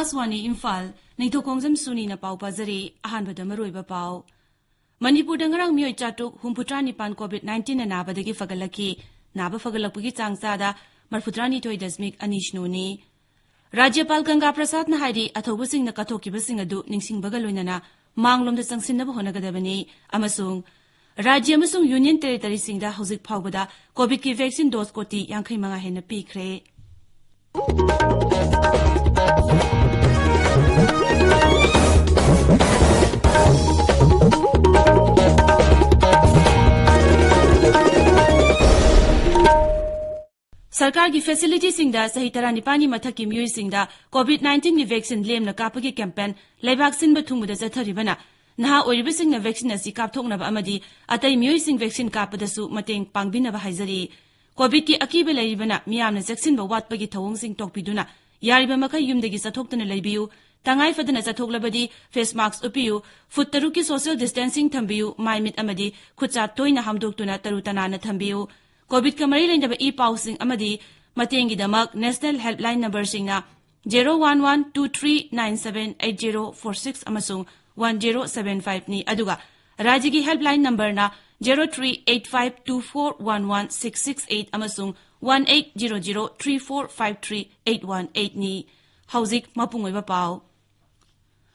Akaswani Imphal, Ningthoukhongjam Suni na pau pazari, ahanbada maroiba pau. Manipur dangarang miyoi chatuk humputrani pan COVID-19 na nabadagi fagalaki, naba fagalakpugi changsada, marfutrani toy dasmik anishnuni. Rajyapal Ganga Prasad na haidi athobusing na kathokibasing adu ningsing bagaloinana, manglom da sangsin na bahonagadabani, amasung. Rajya amasung Union Territory singda hauzik paubada, COVID ki vaccine dose koti yangkay mga hen na pikre. सरकार की facility सिंगदा सही तरह निपानी मथक की म्यूई सिंगदा कोविड-19 की vaccine लेम न कापगी campaign लेबाक सिन बथुंगदा जथरिबना नहा ओरिबे सिंग न वैक्सीन असि कापथोकनबा अमदी अतै म्यूई सिंग वैक्सीन कापदसु मतेंग पांगबिनबा हाइजरी कोविड की अकीबे लैरिबना मियामना जैक्सीन ब वाटपगी थवोंग सिंग टोकपिदुना यारिबा मखै युमदगी सथोक्तना लैबियु तंगाई फदना सथोकलबदी फेस मास्क उपियु फुट तरु की सोशल डिस्टेंसिंग थंबियु माइमिट अमदी खुचा तोइना हामदोक्तुना तरुतनाना थंबियु कोविड का मरी लेंदबा ई पाउसिंग अमदी मतेंगी दमक नेशनल हेल्पलाइन नंबर सिंगना 01123978046 अमसुंग 1075 नि अदुगा राज्य की हेल्पलाइन नंबर ना 0385241166 अमसुंग 1800345381 नि हौजिक मपुंगोइबा पाउ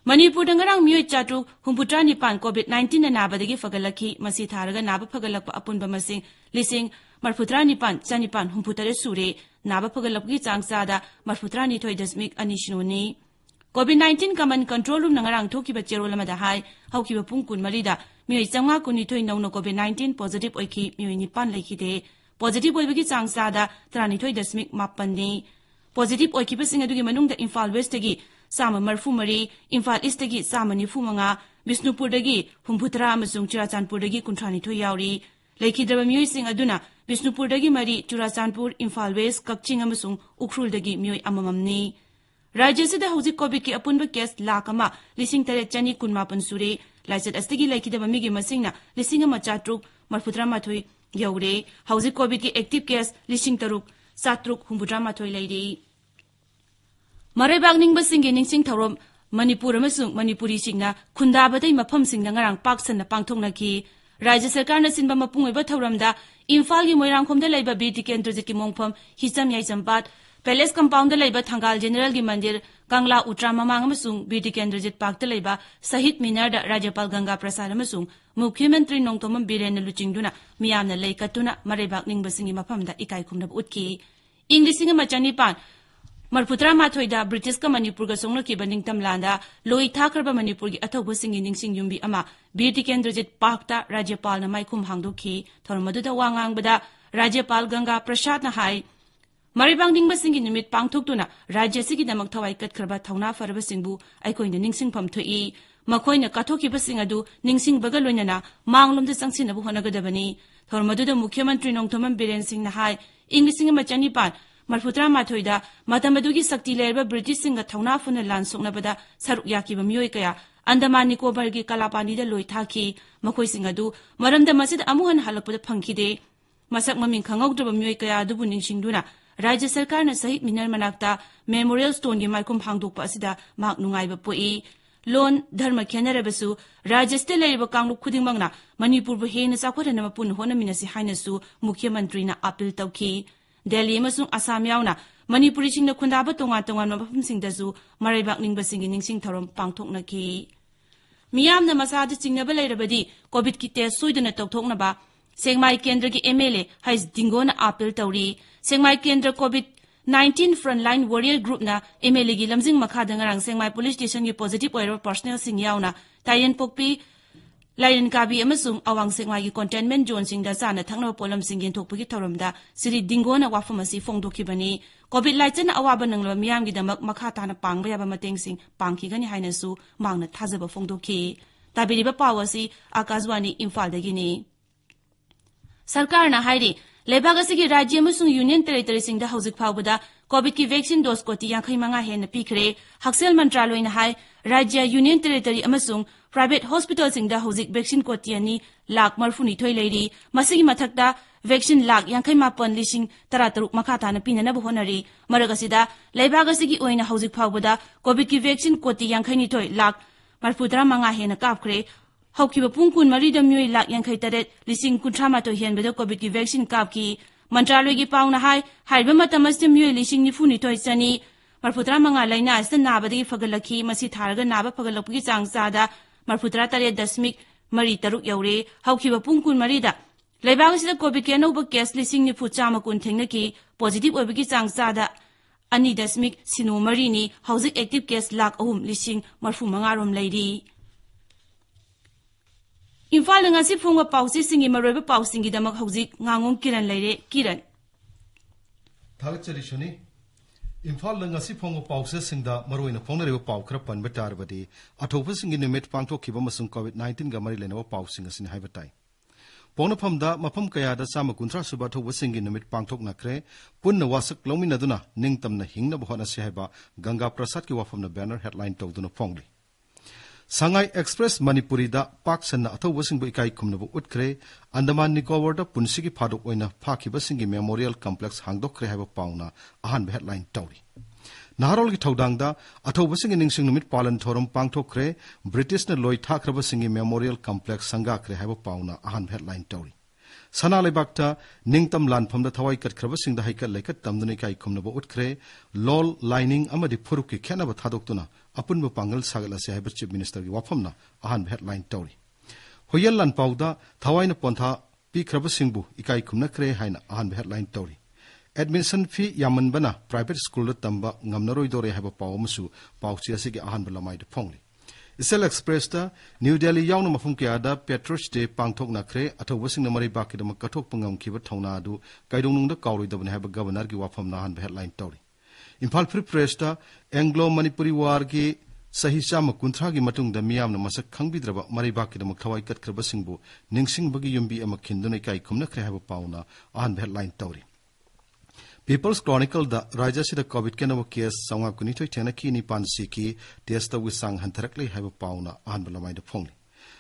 मणिपुर दंगरांग मियोय चाटु हुंपुट्रा निपान कोविड-19 ना नाबदगी फगलखी मसी थारगा नाबा फगलकपा अपुनबा मसिंग लिसिंग मरफुत्रा निपान चनिपान हुंपुतरे सूरे नाबा फगलपगी चांगसादा मरफुत्रा निथोय दशमिक अनिशनुनी कोविड-19 कमन कंट्रोल रूम नंगरांग थोकिबा चेरोलमदा हाय हौकिबा पुंग कुनमरीदा मियोय चंगा कुनिथोय नौनो कोविड-19 पॉजिटिव ओइखी मियोय निपान लेखिदे पॉजिटिव ओइबगी चांगसादा 33.8 पॉजिटिव ओइखिबसिंग अदुगी मनुंगदा इम्फाल वेस्टगी साम मरफुमरी इम्फाल ईस्टगी साम निफुमंगा बिष्णुपुरदगी हुंपुत्रा अमसुंग चुराचांदपुरदगी कुंथ्रानिथोय यावरी लेखिद्रबा मियोयसिंग अदुना बिष्णुपुरदगी मरी चुराचांदपुर इम्फाल वेस्ट कक्चिंग अमसुंग उखरुलदगी मियोय अमममनी राज्य सिदा हौजिक कोविड की अपुनबा केस लाख अमा लिसिंग तरे चनी कुनमापन सुरे लाइसेट अस्तिगी लेखिद्रबा मिगी मसिंगना लिसिंग अमा चाट्रुक मरफुत्रा माथोय यौरे हौजिक कोविड की एक्टिव केस लिसिंग तरुक सात्रुक हुंपुत्रा माथोय लैरी मरैबाग निंगबसिंगी निंगसिंग थौरम मणिपुर अमसुंग मणिपुरी सिंगना खुंदाबदै मफम सिंगना ngarang पाकसना पांगथोकनाखी राज्य सरकार न सिनबा मपुंगोइबा थौरमदा इम्फाल की मोइरांगखोमदा लैबा बीटी केंद्रजित की मोंगफम हिचम याइचमपाट पैलेस कंपाउंड लैबा थंगाल जनरल की मंदिर कंगला उट्रा ममांग अमसुंग बीटी केंद्रजित पार्कता लैबा शहीद मिनारदा राज्यपाल गंगा प्रसाद अमसुंग मुख्यमंत्री नोंगतोमम बीरेन लुचिंगदुना मियामना लैकतुना मरैबाग निंगबसिंगी मफमदा इकाई खुमनब उतकी इंग लिसिंग मचानिपान मरफुत्रा माथोइदा ब्रिटिश का मणिपुर का सोंगलखिबा निंगतमलांदा लोई थाखरबा मणिपुर की अथौबसिंगी निंगसिंग युम्बी अमा बीटी केंद्रजित पार्कता राज्यपाल न माइखुम हांगदोखी थौरमदुदा वांगांगबदा राज्यपाल गंगा प्रसाद न हाई मरैबाग निंगबसिंगी निमित पांगथोक्तुना राज्य सिगी दमक थवाई कटखरबा थौना फरबसिंगबु अइखोइना निंगसिंगफम थोई मखोइना कथोखिबसिंग अदु निंगसिंगबगा लोइनना मांगलोमदा चंगसिनबु होनगदबनी थौरमदुदा मुख्यमंत्री नोंगथोमम बीरेन सिंह न हाई इंग्लिसिंग मचानिपान मरफुत्रा माथोइदा मतमदुगी शक्ति लेरबा ब्रिटिश सिंगा थौना फुना लान सोंगनबदा सरुक याकिबा मियोय कया अंडमान निकोबार की कलापानीदा लोई थाकी मखोइसिंग अदु मरमदा मसिद अमुहन हलकपदा फंखिदे मसक ममिंग खंगौद्रबा मियोय कया अदुबु निंगसिंगदुना राज्य सरकार न शहीद मिनार मनाक्ता मेमोरियल स्टोन की माइखुम हांगदोकपा असिदा माक नुंगाइबा पोई लोन धर्म खेनरबसु राज्य स्टे लेरिबा कांगलुप खुदिंगमंगना मणिपुरबु हेन चाखोदनबा पुन होनमिनसि हाइनसु मुख्यमंत्री न अपील तौखी दिल्ली अमसुंग असम यावना मणिपुरी सिंगना खुंदाबा तोंगान तोंगान मफमसिंगदसु मरैबाग निंगबसिंगी निंगसिंग थौरम पांगथोकनाखी मियामना मसाद चिंगनबा लैरबदी कोविड की टेस्ट सोइदना तौथोकनबा सेंगमाई केंद्र की एमएलए हाइस दिंगोना अपील तौरी सेंगमाई केंद्र कोविड-19 फ्रंटलाइन वॉरियर ग्रुप ना एमएलए की लमजिंग मखादा ngarang सेंगमाई पुलिस स्टेशन की पॉजिटिव ओइरबा पर्सनल सिंग यावना तायन पोकपी लाइन काबी अमसुंग अवांग सेंगमाई की कंटेनमेंट जोन सिंगदा चाना थंगनबा पोलम सिंग येंथोकपगी थौरमदा श्री दिंगोना वाफमसी फोंगदोखिबनी कोविड लाइचन अवाबा नंगलबा मियामगी दमक मखा ताना पांगबा याबा मतेंग सिंग पांगखिगनी हाइनसु मांगना थाजबा फोंगदोखि ताबिरिबा पावसी आकाशवाणी इम्फालदगिनी सरकार न हाइरी लेबाग असिगी राज्य अमसुंग यूनियन टेरिटरी सिंगदा हौजिक फावबदा कोविड की वैक्सीन डोज कोटी 85 हेन पीखरे हक्सेल मंत्रालय न हाई राज्य यूनियन टेरिटरी अमसुंग private hospital singda hojik vaccine koti ani lakh marfuni thoi leiri masigi mathakta vaccine lakh yankai mapon lising tarataruk makha thana pinana honari maragasida leibagasigi oina hojik phawbada covid ki vaccine koti yankai ni thoi lakh marfudra manga hena kapkre haukiba pungkun marida myoi lakh yankai taret lising kunthama to henbeda covid ki vaccine kapki mantraloy gi pauna haiba matamasde myoi lising ni funi thoi chani marfutra manga laina asta nabadi fagalaki masi tharga naba fagalapgi changchada marfutra tare dasmik mari taruk yaure haukiba pungkun marida leibagasida covid ke no ba case lising ni fuchama kun thengnaki positive obigi changchada ani dasmik sino mari ni hauzik active case lakh ahum lising marfu manga rom leiri Imphal ngasi phongwa pausi singi maroiba pausingi damak hauzik Ngangom Kiran leire Kiran Thagachari Suni Imphal ngasi phongwa pausi singda maroina phongnareba pau khara panba tarbadi athopa singi nimit pangthokhiba masung COVID-19 ga mari lenawa pausing asin haibatai Ponaphamda mafam kayada sama kuntra suba thoba singi nimit pangthok nakre punna wasak lominaduna ningtamna hingna bhona se haiba Ganga Prasad ki wafamna banner headline tawduna phongli Sangai Express Manipuri da Park Sanna atau wasing bu ikai kumnabu utkre Andaman Nicobar da punsigi phadok oina phaki basingi Memorial Complex hangdokre haiba pauna ahan headline tawri Naharol ki thaudang da atau basingi ningsing numit palan thorum pangthokre British na loi thakra basingi Memorial Complex sangakre haiba pauna ahan headline tawri Sana lebakta ningtam lanpham da thawai kat khraba singda haikat laikat tamduni kai kumnabu utkre lol lining amadi phuruk ki khena ba thadoktuna apun bu pangal sagala se haiba chief minister ki wafamna ahan headline tawri hoyal lan pauda thawaina pontha pi khraba singbu ikai kumna kre haina ahan headline tawri admission fee yaman bana private school da tamba ngamnaroi dore haiba pawamsu pawchi asigi ahan balamai de phongli Isel Express da New Delhi yauna mafum kya da Petrosh Day pangthok nakre atho wasing namari baki da makathok pangam khiba thona du kaidonung da kawroi da bane haiba governor ki wafam na han headline tawri Imphal Free Press da Anglo Manipuri War ki sahi chama kunthra gi matung da miyam na masak khangbidraba mari baki da makhawai kat khraba singbu ningsing bagi yumbi ama khindunai kai kumna khre haiba pauna han headline tawri People's Chronicle da Raja Sida COVID kenabo case sangwa kunitoi tenaki ni pansi ki testa wisang hantarakli haiba pauna ahan balamai da phongli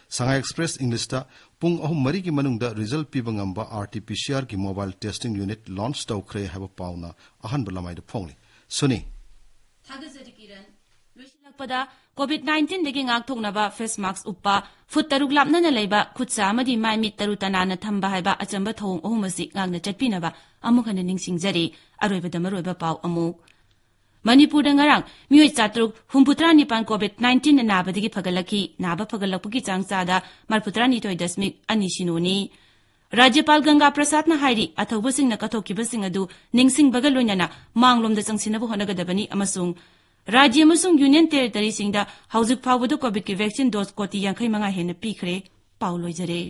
Sangai Express English da pung ahum mari ki manung da result pibangamba RT-PCR ki mobile testing unit launch tawkre haiba pauna ahan balamai da phongli Suni Thagazari Kiran Luisilakpada COVID-19 dagi ngak thoknaba face mask uppa foot taruk lapnana leiba khutsa amadi mai mit taru tanana thamba haiba achamba thong ohumasi ngakna chatpinaba amukhana ningsingjari aroibada maroiba pau amuk Manipur da ngarang mioi chatruk humputra nipan COVID-19 na nabadagi phagalaki naba phagalakpuki changchada marputra ni toy dasmik ani sinoni Rajyapal Ganga Prasad na hairi athawbasing na kathokibasing adu ningsing bagaloinana manglomda changsinabu honagadabani amasung Rajya amasung Union Territory singda hauzik phawbadu COVID ki vaccine dose koti 65 hena pikre pauloi jare